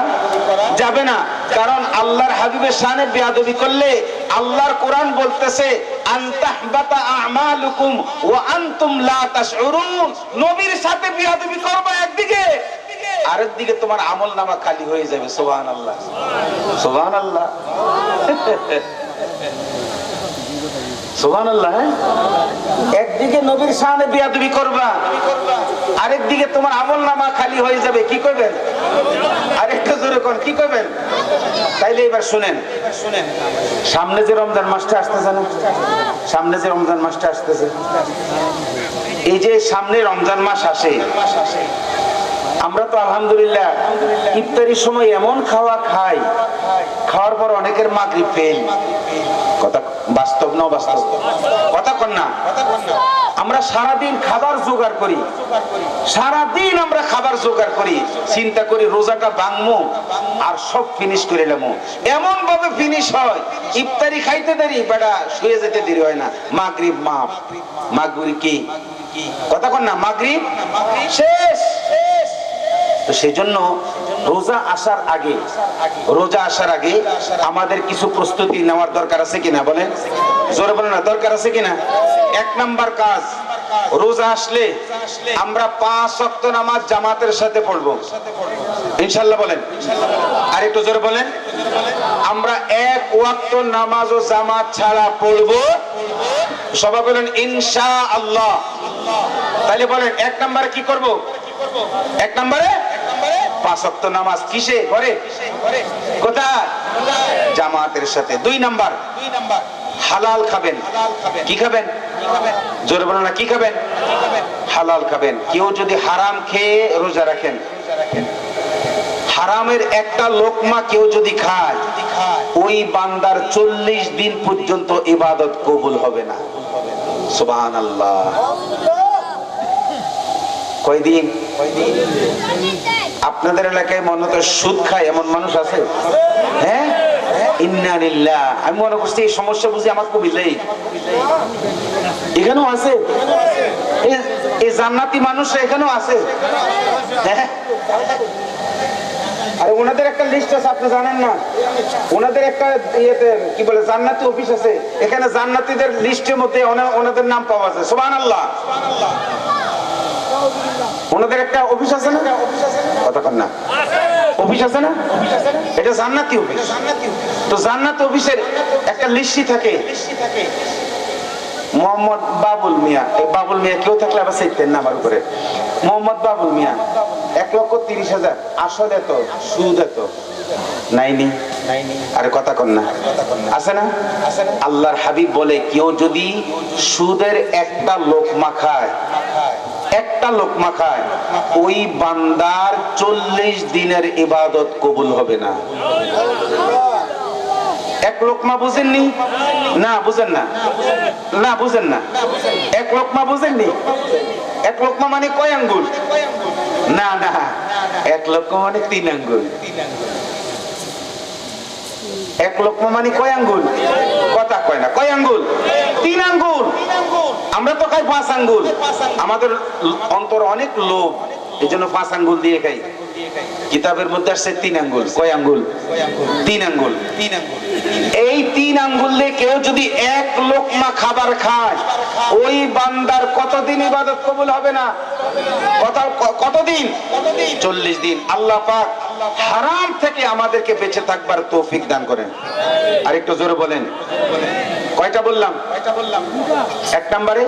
যাবে না। কারণ আল্লাহর হাবিবের শানে বেয়াদবি করলে আল্লাহর কোরআন বলতেছে আনতাহবাতা আমালুকুম ওয়া আনতুম লা তাশউরুন। নবীর সাথে বেয়াদবি করবা একদিকে, আরেকদিকে তোমার আমলনামা খালি হয়ে যাবে। সুবহানাল্লাহ, সুবহানাল্লাহ, সুবহানাল্লাহ। একদিকে নবীর শানে বেয়াদবি করবা, আরেকদিকে তোমার আমলনামা খালি হয়ে যাবে। কি করবেন? আরেকটু জোরে কোন, কি করবেন? তাইলে এবার শুনেন, সামনে যে রমজান মাসটা আসতেছে না, সামনে যে রমজান মাসটা আসতেছে, এই যে সামনে রমজান মাস আসে, আমরা তো আলহামদুলিল্লাহ ইফতারির সময় এমন খাওয়া খাই, খাওয়ার পর অনেকের মাগরিব ফেল। কথা বাস্তব না? বাস্তব কথা কন না? আমরা সারাদিন খাবার জোগাড় করি, সারাদিন আমরা খাবার জোগাড় করি, চিন্তা করি রোজাটা ভাঙবো আর সব ফিনিশ করে নেবো। এমন ভাবে ফিনিশ হয়, ইফতারি খাইতে দেরি, বেটা শুয়ে যেতে দেরি হয় না, মাগরিব মাপ। মাগরিব কি কথা কন না? মাগরিব শেষ। তো সেই জন্য রোজা আসার আগে, রোজা আসার আগে আমাদের কিছু প্রস্তুতি নেওয়ার দরকার আছে কিনা? বলেন, জোরে বলেন না, দরকার আছে কিনা? এক নাম্বার কাজ, রোজা আসলে আমরা 5 ওয়াক্ত নামাজ জামাতের সাথে পড়বো ইনশাআল্লাহ। বলেন আর একটু জোরে বলেন। আমরা 1 ওয়াক্ত নামাজও জামাত ছাড়া পড়বো, সবাই বলেন ইনশাআল্লাহ। তাহলে বলেন এক নম্বরে কি করব? এক নম্বরে 5 ওয়াক্ত নামাজ কিসে? ঘরে। কোথায়? জামাতের সাথে। 2 নাম্বার হালাল খাবেন। কি খাবেন? জোরে বলেন না, কি খাবেন? হালাল খাবেন। কেউ যদি হারাম খেয়ে রোজা রাখেন, হারামের একটা লোকমা কেউ যদি খায়, ওই বান্দার 40 দিন পর্যন্ত ইবাদত কবুল হবে না। সুবহানাল্লাহ। কয়দিন? আপনাদের এলাকায় মনে তো সুদ খায় এমন মানুষ আছে? হ্যাঁ, ইন্না লিল্লাহ। আমি মনে করছি এই সমস্যা বুঝি আমার কবিলেই এখানেও আছে, এই জান্নাতি মানুষ এখানেও আছে। হ্যাঁ, আরে ওনাদের একটা লিস্ট আছে, আপনি জানেন না? ওনাদের একটা ইয়েতে কি বলে জান্নাতি অফিস আছে, এখানে জান্নাতীদের লিস্টের মধ্যে ওনাদের নাম পাওয়া যায়। সুবহানাল্লাহ। ওনাদের একটা অফিস আছে না? কতক্ষণ না অফিস আছে না? এটা জান্নাতি অফিস। তো জান্নাতি অফিসের একটা লিস্টি থাকে, মোহাম্মদ বাবুল মিয়া। এই বাবুল মিয়া কেউ থাকলে আবার চাইতেন না আমার উপরে। মোহাম্মদ বাবুল মিয়া 1,30,000। আসলে তো সুদ এত নাইনি। আরে কথা কন না, আছে না? আল্লাহর হাবিব বলে কেউ যদি সুদের একটা লোকমা খায়, একটা লোকমা খায়, ওই বান্দার 40 দিনের ইবাদত কবুল হবে না। এক লোকমা বুঝেননি? না বুঝেন না, না বুঝেন না। এক লোকমা বুঝেননি? এক লোকমা মানে কয় আঙ্গুল? না না, এক লোকমা মানে 3 আঙ্গুল। এক লোকমা মানে কয় আঙ্গুল? কথা কয় না। কয় আঙ্গুল? 3 আঙ্গুল। আমরা তো খাই 5 আঙ্গুল। আমাদের অন্তর অনেক লোভ, এই জন্য 5 আঙ্গুল দিয়ে খাই। কিতাবের মধ্যে আসছে 3 আঙ্গুল। কয় আঙ্গুল? 3 আঙ্গুল। এই 3 আঙ্গুল দিয়ে কেউ যদি এক লোকমা খাবার খায়, ওই বান্দার কতদিন ইবাদত কবুল হবে না? কতদিন? 40 দিন। আল্লাহ পাক হারাম থেকে আমাদেরকে বেঁচে থাকবার তৌফিক দান করেন। আর একটু জোরে বলেন। কয়টা বললাম? 1 নম্বরে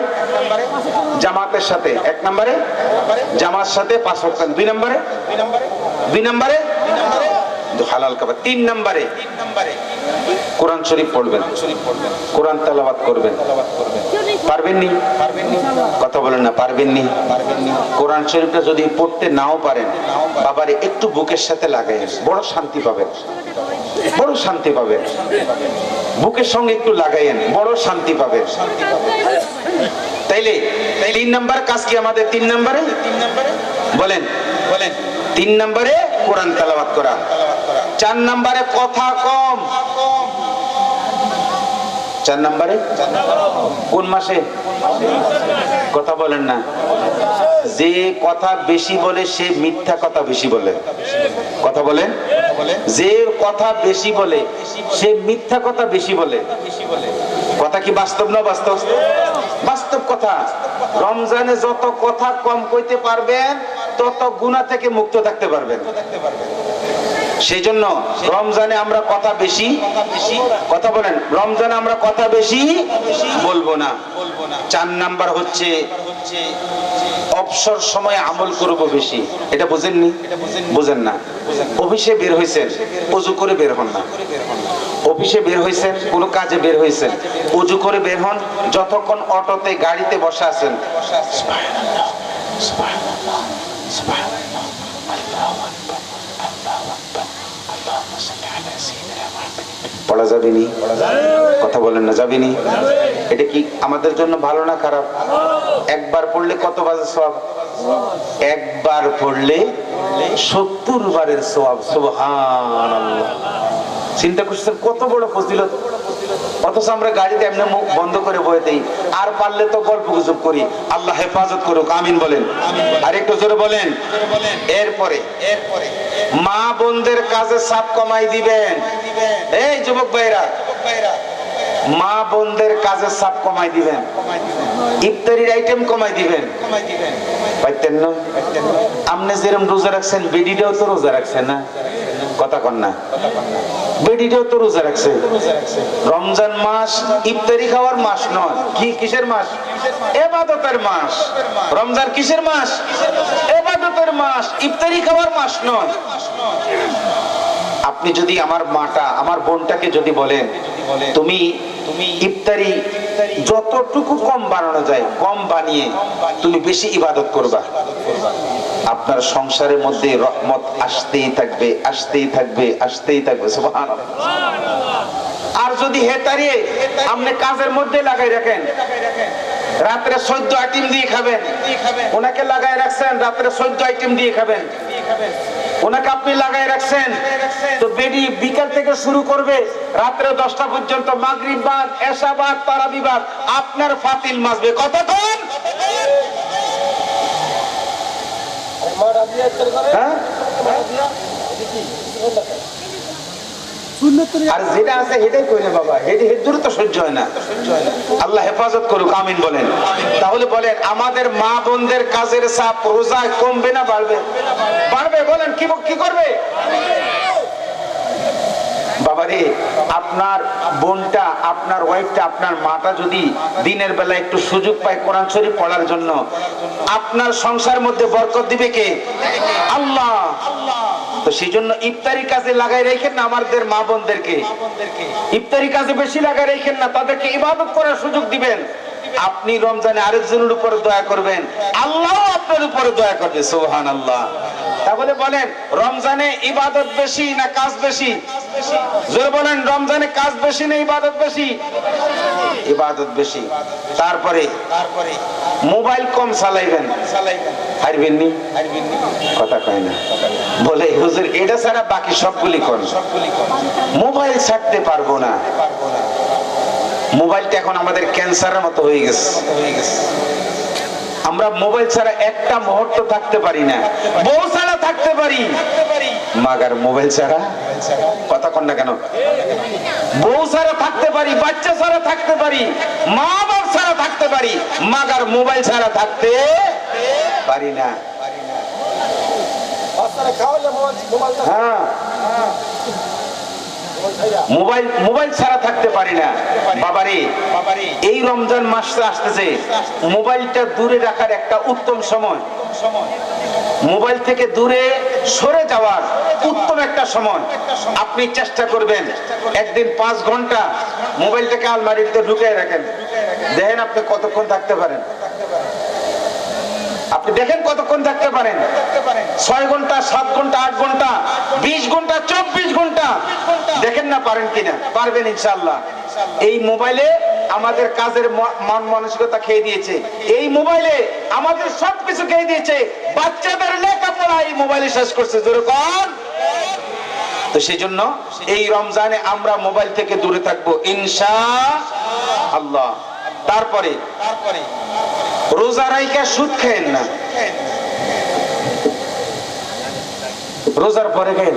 জামাতের সাথে, 1 নম্বরে জামাত সাথে 5 ওয়াক্ত, 2 নম্বরে হালাল খাবার, 3 নম্বরে কোরআন শরীফ পড়বেন, কোরআন তেলাওয়াত করবেন। পারবেন নি? কথা বলেন না, পারবেন নি? কোরআন শরীফটা যদি পড়তে নাও পারেন, বাবারে একটু বুকের সাথে লাগাইন, বড় শান্তি পাবেন, বড় শান্তি পাবেন। বুকের সঙ্গে একটু লাগাইন, বড় শান্তি পাবেন। তাইলে 3 নাম্বার কাজ কি আমাদের? 3 নম্বরে বলেন, 3 নম্বরে কোরআন তেলাওয়াত করা। 4 নম্বরে কথা কম। 4 নম্বরে কোন মাসে? কথা বলেন না। যে কথা বেশি বলে সে মিথ্যা কথা বেশি বলে। কথা বলেন। যে কথা বেশি বলে সে মিথ্যা কথা বেশি বলে। কথা কি বাস্তব না বাস্তব? বাস্তব কথা। রমজানে যত কথা কম কইতে পারবেন, তত গুনাহ থেকে মুক্ত থাকতে পারবেন। সেই জন্য রমজানে আমরা কথা বেশি, কথা বলেন, রমজানে আমরা কথা বেশি বলবো না। 4 নাম্বার হচ্ছে অবসর সময় আমল করব বেশি। এটা বুঝেননি? বুঝেন না। অফিসে বের হইছেন, ওযু করে বের হন না। অফিসে বের হইছেন, কোনো কাজে বের হইছেন, ওযু করে বের হন। যতক্ষণ অটোতে গাড়িতে বসে আছেন, সুবহানাল্লাহ সুবহানাল্লাহ সুবহানাল্লাহ আল্লাহু আকবার আল্লাহু আকবার আল্লাহুম্মা সাল্লি আলা সাইয়্যিদিনা মুহাম্মাদ পড়া যাবে নি? কথা বলেন না, যাবে নি? এটা কি আমাদের জন্য ভালো না খারাপ? একবার পড়লে কত বাজে সওয়াব? একবার পড়লে 70 বারের সওয়াব। সুবহানাল্লাহ। চিন্তা করছেন কত বড় ফজিলত? অথচ আমরা গাড়িতে এমনি মুখ বন্ধ করে বয়ে দেই, আর পারলে তো গল্প গুজব করি। আল্লাহ হেফাজত করুক, আমিন বলেন। আর একটু জোরে বলেন। এরপরে মা বোনদের কাজে চাপ কমাই দিবেন। এই যুবক ভাইরা, মা বোনদের কাজে চাপ কমাই দিবেন, ইফতারির আইটেম কমাই দিবেন। পাইতেন না? আপনি যেরকম রোজা রাখছেন, বেডিটাও তো রোজা রাখছেন না? কথা কন না। বেডিটাও তো রোজা রাখছে। রমজান মাস ইফতারি খাওয়ার মাস নয়। কি কিসের মাস? ইবাদতের মাস। রমজান কিসের মাস? ইবাদতের মাস, ইফতারি খাওয়ার মাস নয়। আপনি যদি আমার মাটা, আমার বোনটাকে যদি বলেন, তুমি ইফতারি যতটুকু কম বানানো যায় কম বানিয়ে তুমি বেশি ইবাদত করবা, আপনার সংসারের মধ্যে রহমত আসতেই থাকবে, আসতেই থাকবে, আসতেই থাকবে। সুবহানাল্লাহ। আর যদি হেতারিয়ে আপনি কাজের মধ্যে লাগাই রাখেন, রাত্রে 14 আইটেম দিয়ে খাবেন, ওনাকে লাগাই রাখছেন রাত্রে 14 আইটেম দিয়ে খাবেন, ওনাকে আপনি লাগাই রাখছেন, তো বেডি বিকাল থেকে শুরু করবে রাত্রে 10টা পর্যন্ত, মাগরিব বাদ, এশা বাদ, তারাবি বাদ, আপনার ফাতিল মাজবে। কতক্ষণ? হ্যাঁ? আর যেটা আছে এটাই কইলে বাবা, এটি হেদুর তো সহ্য হয় না। আল্লাহ হেফাজত করুক, আমিন বলেন। তাহলে বলেন, আমাদের মা বোনদের কাজের চাপ রোজায় কমবে না বাড়বে? বাড়বে। বলেন কি করবে? বাবারে, আপনার বোনটা, আপনার ওয়াইফটা, আপনার মাটা যদি দিনের বেলা একটু সুযোগ পায় কোরআন শরীফ পড়ার জন্য, আপনার সংসার মধ্যে বরকত দিবে কে? আল্লাহ। তো সেই জন্য ইফতারি কাজে লাগাই রাখেন না আমাদের মা বোনদেরকে, ইফতারি কাজে বেশি লাগাই রাখেন না, তাদেরকে ইবাদত করার সুযোগ দিবেন। আপনি রমজানে আরেকজনের উপর দয়া করবেন, আল্লাহ আপনার উপরে দয়া করবে। সুবহানাল্লাহ। তাহলে বলেন, রমজানে ইবাদত বেশি না কাজ বেশি? জোরে বলেন, রমজানে কাজ বেশি না ইবাদত বেশি? ইবাদত বেশি। তারপরে মোবাইল কম চালাইবেন, হারবেন নি? কথা কয় না, বলে হুজুর এটা ছাড়া বাকি সবগুলি করেন। মোবাইল ছাড়তে পারবো না। মোবাইলটা এখন আমাদের ক্যান্সারের মতো হয়ে গেছে। আমরা মোবাইল ছাড়া একটা মুহূর্ত থাকতে পারি না। বউ ছাড়া থাকতে পারি, মাগার মোবাইল ছাড়া কথা কন না কেন? বউ ছাড়া থাকতে পারি, বাচ্চা ছাড়া থাকতে পারি, মা বাপ ছাড়া থাকতে পারি, মাগার মোবাইল ছাড়া থাকতে পারি না। হ্যাঁ, মোবাইল ছাড়া থাকতে পারি না। বাবারে, এই রমজান মাসটা আসতেছে, মোবাইলটা দূরে রাখার একটা উত্তম সময়, মোবাইল থেকে দূরে সরে যাওয়ার উত্তম একটা সময়। আপনি চেষ্টা করবেন একদিন 5 ঘন্টা মোবাইলটাকে আলমারিতে ঢুকিয়ে রাখেন, দেখেন আপনি কতক্ষণ থাকতে পারেন। আপনি দেখেন কতক্ষণ থাকতে পারেন। 6 ঘন্টা, 7 ঘন্টা, 8 ঘন্টা, 20 ঘন্টা, 24 ঘন্টা, দেখেন না পারেন কিনা। পারবেন ইনশাআল্লাহ। এই মোবাইলে আমাদের কাজের মন মানসিকতা খেয়ে দিয়েছে, এই মোবাইলে আমাদের সবকিছু খেয়ে দিয়েছে। বাচ্চাদের লেখাপড়া এই মোবাইলে শেষ করছে। জোরে কোন? তো সেই জন্য এই রমজানে আমরা মোবাইল থেকে দূরে থাকবো ইনশাআল্লাহ। তারপরে রোজা রাইখা সুদ খায়েন না, রোজার পরে খায়েন।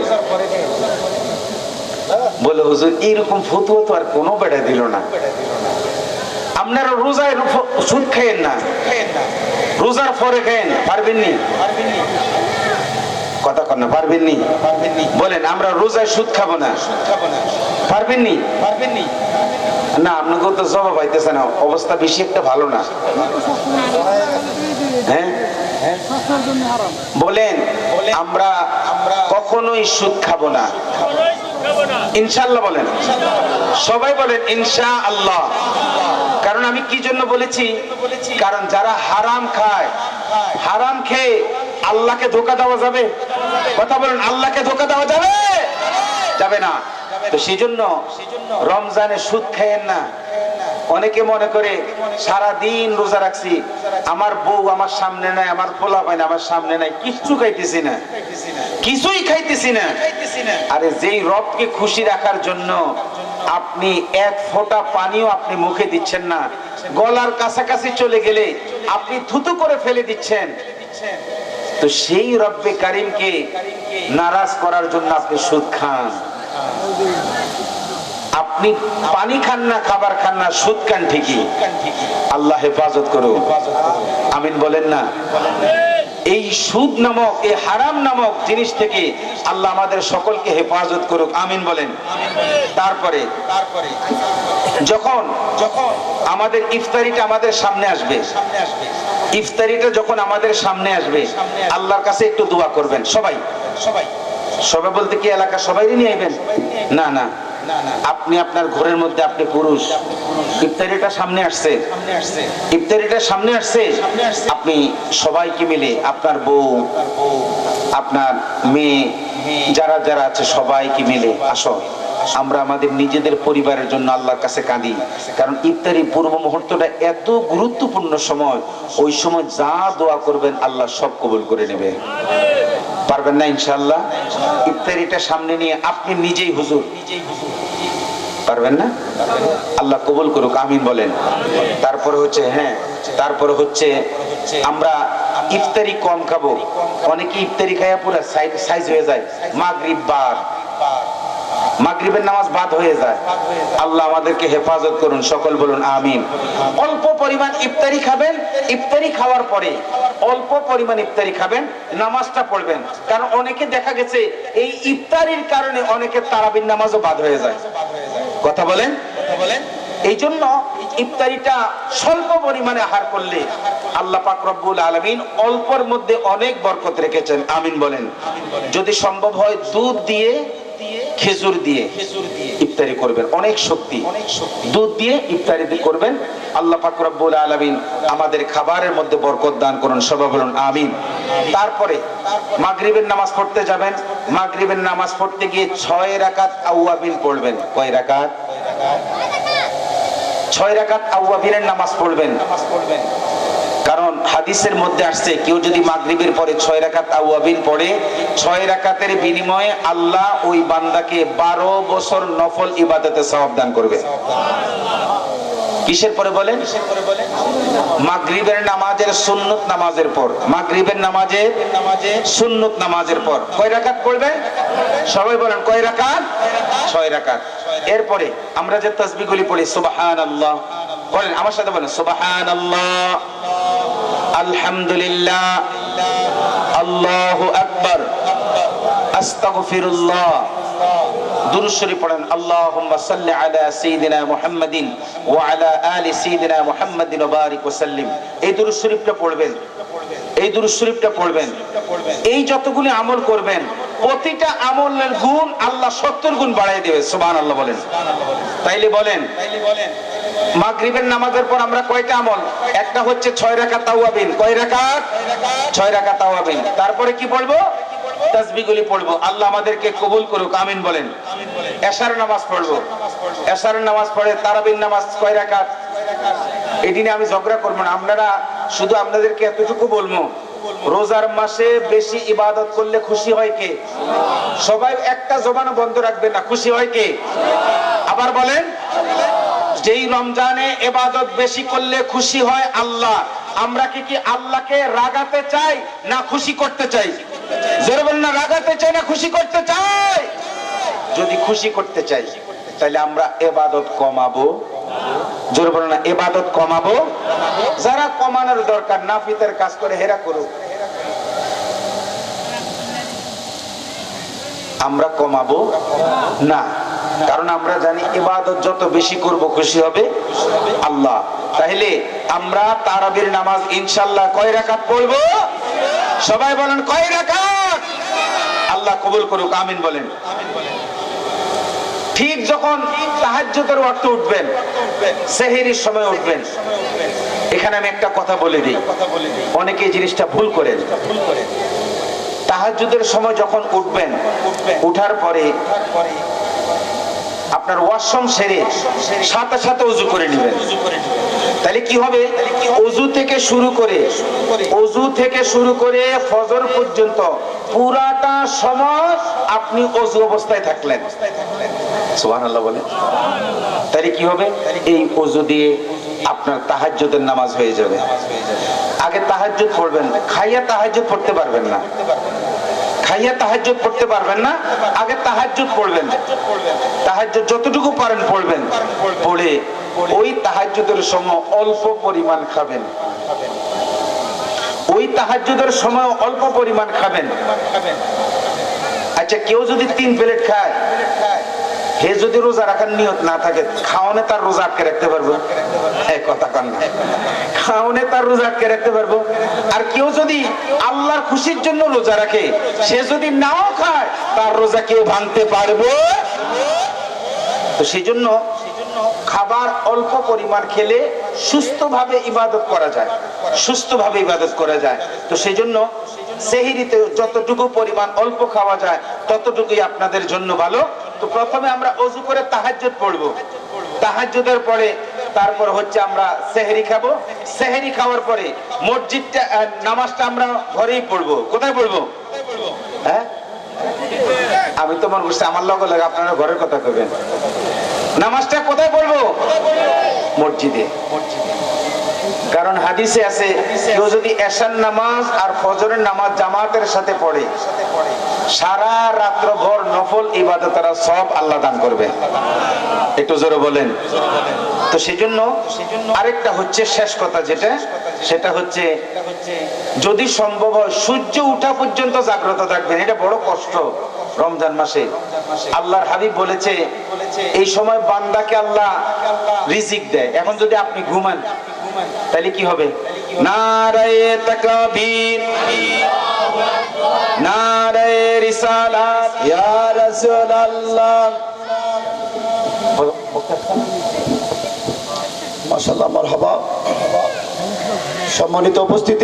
বলে হুজুর এইরকম ফতুয়া তো আর কোনো বেড়া দিল না। আপনারা রোজায় সুদ খায়েন না, রোজার পরে খায়েন। পারবেন নি? কথা কন না, পারবেন নি? বলেন আমরা রোজায় সুদ খাবো না, পারবেন নি? না, আপনাকে তো জবাব পাইতেছে না, অবস্থা বেশি একটা ভালো না। হ্যাঁ, বলেন আমরা কখনোই সুদ খাবো না ইনশাআল্লাহ। বলেন সবাই, বলেন ইনশাআল্লাহ। কারণ আমি কি জন্য বলেছি? কারণ যারা হারাম খায়, হারাম খেয়ে আল্লাহকে ধোঁকা দেওয়া যাবে? কথা বলেন, আল্লাহকে ধোঁকা দেওয়া যাবে? যাবে না। তো সেই জন্য রমজানে সুদ খায়েন না। অনেকে মনে করে সারা দিন রোজা রাখছি, আমার বউ আমার সামনে নাই, আমার পোলা পায় না আমার সামনে নাই, কিচ্ছু খাইতেছি না, কিছুই খাইতেছি না। আরে যেই রবকে খুশি রাখার জন্য আপনি এক ফোঁটা পানিও আপনি মুখে দিচ্ছেন না, গলার কাছাকাছি চলে গেলে আপনি থুতু করে ফেলে দিচ্ছেন, তো সেই রব্বে কারিমকে নারাজ করার জন্য আপনি সুদ খান। আপনি পানি খান না, খাবার খান না, সুদ খান ঠিকই। আল্লাহ হেফাজত করুন, আমিন বলেন না। এই সুদ নামক, এই হারাম নামক জিনিস থেকে আল্লাহ আমাদের সকলকে হেফাজত করুক, আমিন বলেন। তারপরে যখন আমাদের ইফতারিটা আমাদের সামনে আসবে, ইফতারিটা যখন আমাদের সামনে আসবে, আল্লাহর কাছে একটু দোয়া করবেন। সবাই সবাই বলতে কি এলাকা সবাই নিয়ে আইবেন? না না, আপনি আপনার ঘরের মধ্যে, আপনি পুরুষ, ইফতারিটা সামনে আসছে, ইফতারিটা সামনে আসছে, আপনি সবাইকে মিলে, আপনার বউ, আপনার মেয়ে, যারা যারা আছে সবাইকে মিলে আসো, আমরা আমাদের নিজেদের পরিবারের জন্য আল্লাহর কাছে কাঁদি। কারণ ইফতারি পূর্ব মুহূর্তটা এত গুরুত্বপূর্ণ সময়, ওই সময় যা দোয়া করবেন আল্লাহ সব কবুল করে নেবে। পারবেন না ইনশাআল্লাহ? ইফতারিটা সামনে নিয়ে আপনি নিজেই হুজুর, পারবেন না? আল্লাহ কবুল করুক, আমিন বলেন। তারপরে হচ্ছে, হ্যাঁ, তারপরে হচ্ছে আমরা ইফতারি কম খাবো। অনেকে ইফতারি খাইয়া পুরো সাইজ হয়ে যায়, মাগরিব বাদ, মাগরিবের নামাজ বাদ হয়ে যায়। আল্লাহ আমাদেরকে হেফাজত করুন, সকল বলুন আমিন। অল্প পরিমাণ ইফতারি খাবেন, ইফতারি খাওয়ার পরে অল্প পরিমাণ ইফতারি খাবেন, নামাজটা পড়বেন। কারণ অনেকে দেখা গেছে এই ইফতারির কারণে অনেকের তারাবির নামাজও বাদ হয়ে যায়। কথা বলেন। এই জন্য ইফতারিটা স্বল্প পরিমাণে আহার করলে আল্লাহ পাক রব্বুল আলামিন অল্পর মধ্যে অনেক বরকত রেখেছেন, আমিন বলেন। যদি সম্ভব হয় দুধ দিয়ে, খেজুর দিয়ে ইফতারি করবেন, অনেক শক্তি। দুধ দিয়ে ইফতারি করবেন। আল্লাহ পাক রব্বুল আলামিন আমাদের খাবারের মধ্যে বরকত দান করুন, সবাই বলুন আমিন। তারপরে মাগরিবের নামাজ পড়তে যাবেন, মাগরিবের নামাজ পড়তে গিয়ে 6 রাকাত আওয়াবিন পড়বেন। কয় রাকাত? 6 রাকাত আওয়াবিনের নামাজ পড়বেন। কারণ হাদিসের মধ্যে আসছে কেউ যদি মাগরিবের পরে 6 রাকাত আওয়াবিন পড়ে, 6 রাকাতের বিনিময়ে আল্লাহ ওই বান্দাকে 12 বছর নফল ইবাদতে সওয়াব দান করবে। কিসের পরে বলেন? মাগরিবের নামাজের সুন্নত নামাজের পর। মাগরিবের নামাজের সুন্নত নামাজের পর কয় রাকাত পড়বে? সবাই বলেন কয় রাকাত? 6 রাকাত। এরপরে আমরা যে তাসবিহগুলি পড়ি, সুবহানাল্লাহ, বলেন আমার সাথে বলেন, সুবহানাল্লাহ, আলহামদুলিল্লাহ, আল্লাহু আকবার, আস্তাগফিরুল্লাহ, দুরূদ শরীফ পড়েন, আল্লাহুম্মা সাল্লি আলা সাইয়্যিদিনা মুহাম্মাদিন ওয়া আলা আলি সাইয়্যিদিনা মুহাম্মাদিন ওয়া বারিক ওয়া সাল্লিম। এই দুরূদ শরীফটা পড়বেন, এই দুরূদ শরীফটা পড়বেন। এই যতগুলি আমল করবেন প্রতিটা আমলের গুণ আল্লাহ 70 গুণ বাড়ায় দেবে। সুবহানাল্লাহ বলেন। তাইলে বলেন মাগরিবের নামাজের পর আমরা কয়টা আমল? একটা হচ্ছে 6 রাকাত তাওয়াবিন। কয় রাকাত? 6 রাকাত তাওয়াবিন। তারপরে কি পড়বো? তাসবিহগুলি পড়বো। আল্লাহ আমাদেরকে কবুল করুক, আমিন বলেন। এশার নামাজ পড়বো। এশার নামাজ পড়ে তারাবির নামাজ কয় রাকাত? এটি নিয়ে আমি ঝগড়া করবো না, আপনারা শুধু আপনাদেরকে এতটুকু বলবো, রোজার মাসে বেশি ইবাদত করলে খুশি হয় কে? সবাই একটা জবানও বন্ধ রাখবেন না, খুশি হয় কে? আবার বলেন, যেই রমজানে ইবাদত বেশি করলে খুশি হয় আল্লাহ। আমরা কি আল্লাহকে রাগাতে চাই না খুশি করতে চাই? জোরে বলেন না, রাগাতে চাই না খুশি করতে চাই? যদি খুশি করতে চাই তাহলে আমরা ইবাদত কমাবো। জোরে বলেন না, ইবাদত কমাবো। যারা কমানোর দরকার নাফিতের কাজ করে হেরা করুক, আমরা কমাবো না। কারণ আমরা জানি ইবাদত যত বেশি করব খুশি হবে আল্লাহ। তাহলে আমরা তারাবির নামাজ ইনশাআল্লাহ কয় রাকাত পড়বো? সবাই বলেন কয় রাকাত? আল্লাহ কবুল করুক, আমিন বলেন। ঠিক যখন তাহাজ্জুদের ওয়াক্ত উঠবেন, সেহরির সময় উঠবেন, এখানে আমি একটা কথা বলে দিই, অনেকে এই জিনিসটা ভুল করেন। তাহাজ্জুদের সময় যখন উঠবেন, উঠার পরে আপনার ওয়াশরুম সেরে সাথে সাথে ওযু করে নেবেন। তাহলে কি হবে? ওযু থেকে শুরু করে ফজর পর্যন্ত পুরাটা সময় আপনি ওযু অবস্থায় থাকলেন। সুবহানাল্লাহ বলেন। তাহলে কি হবে? এই ওযু দিয়ে আপনার তাহাজ্জুদের নামাজ হয়ে যাবে। আগে তাহাজ্জুদ পড়বেন, খাইয়া তাহাজ্জুদ পড়তে পারবেন না। খাইয়া তাহাজ্জুদ পড়তে পারবেন না, আগে তাহাজ্জুদ পড়বেন। তাহাজ্জুদ যতটুকু পারেন পড়বেন, পড়ে ওই তাহাজ্জুদের সময় অল্প পরিমাণ খাবেন। ওই তাহাজ্জুদের সময় অল্প পরিমাণ খাবেন। আচ্ছা, কেউ যদি 3 প্লেট খায়, হে যদি রোজা রাখার নিয়ত না থাকে, খাওয়ানে তার রোজা আটকে রাখতে পারবো? কথা কন না, খাওয়ানে তার রোজা আটকে রাখতে পারবো? আর কেউ যদি আল্লাহর খুশির জন্য রোজা রাখে, সে যদি নাও খায়, তার রোজা কেউ ভাঙতে পারবো? তো সেই জন্য খাবার অল্প পরিমাণ খেলে সুস্থভাবে ইবাদত করা যায়, সুস্থভাবে ইবাদত করা যায়। তো সেই জন্য সেহরিতে যতটুকু পরিমাণ অল্প খাওয়া যায় ততটুকুই আপনাদের জন্য ভালো। তো প্রথমে আমরা ওযু করে তাহাজ্জুদ পড়বো। তাহাজ্জুদের পরে তারপর হচ্ছে আমরা সেহরি খাবো। সেহরি খাওয়ার পরে মসজিদটা নামাজটা আমরা ঘরেই পড়বো। কোথায় পড়বো? হ্যাঁ, আমি তো মনে করছি আমার লগে লাগে আপনারা ঘরের কথা কইবেন। নামাজটা কোথায় পড়বো? মসজিদে। কারণ হাদিসে আছে, কেউ যদি এশার নামাজ আর ফজরের নামাজ জামাতের সাথে পড়ে, সারা রাত্র ভর নফল ইবাদতের সব আল্লাহ দান করবে। একটু জোরে বলেন। তো সেজন্য আরেকটা হচ্ছে শেষ কথা, সেটা হচ্ছে যদি সম্ভব হয় সূর্য ওঠা পর্যন্ত জাগ্রত থাকবেন। এটা বড় কষ্ট রমজান মাসে। আল্লাহর হাবিব বলেছে এই সময় বান্দাকে আল্লাহ রিজিক দেয়। এখন যদি আপনি ঘুমান তাহলে কি হবে? নারায়ে তাকবীর, নারায়ে রিসালাত, ইয়া রাসূলুল্লাহ। মাশাআল্লাহ, মারহাবা। সম্মানিত উপস্থিতি।